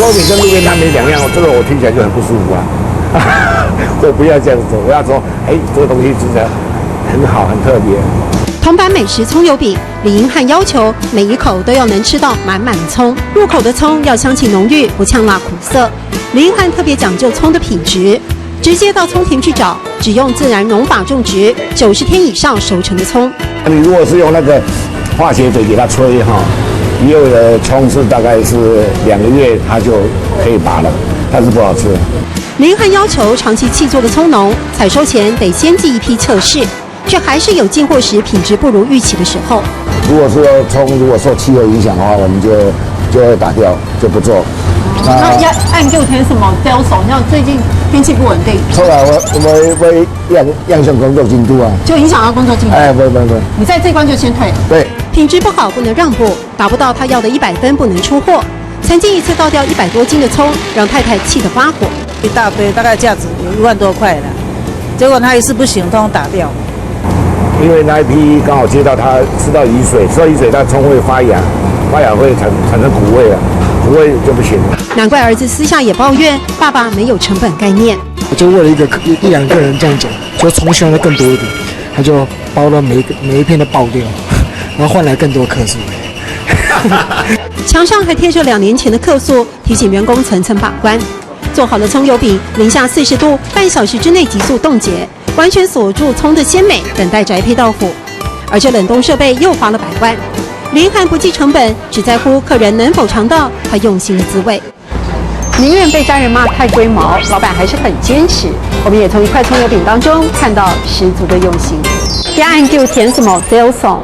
葱油饼跟路边摊没两样，这个我听起来就很不舒服啊。我不要这样做，我要说，这个东西真的很好，很特别。铜板美食葱油饼，李英汉要求每一口都要能吃到满满的葱，入口的葱要香气浓郁，不呛辣苦涩。李英汉特别讲究葱的品质，直接到葱田去找，只用自然农法种植，90天以上熟成的葱。你如果是用那个化学水给它吹哈，有的葱是大概是2个月它就可以拔了，但是不好吃。李英汉要求长期契作的葱农，采收前得先寄一批测试。却还是有进货时品质不如预期的时候。如果说葱如果受气候影响的话，我们就会打掉，就不做。那要按旧填什么雕手？像最近天气不稳定，后来我会样向工作进度啊，就影响到工作进度。不，你在这关就先退。对，品质不好不能让步，达不到他要的100分不能出货。曾经一次倒掉100多斤的葱，让太太气得发火。一大堆，大概价值有1万多块了，结果他一次不行，通通打掉。因为那一批刚好接到它吃到雨水，它葱会发芽，发芽会产生苦味啊，苦味就不行了。难怪儿子私下也抱怨爸爸没有成本概念。我就为了一两个人这样讲，就葱希望更多一点，他就包了每一片都爆掉，然后换来更多客数。墙上还贴着2年前的客诉，提醒员工层层把关。做好了葱油饼，零下40度，半小时之内急速冻结，完全锁住葱的鲜美，等待宅配到府。而这冷冻设备又花了100万。林汉不计成本，只在乎客人能否尝到他用心的滋味。宁愿被家人骂太龟毛，老板还是很坚持。我们也从一块葱油饼当中看到十足的用心。要按旧填什么 sale song，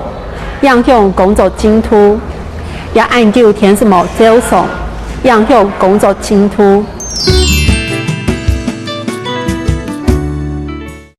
要用工作精突。要按旧填什么 sale song， 要用工作精突。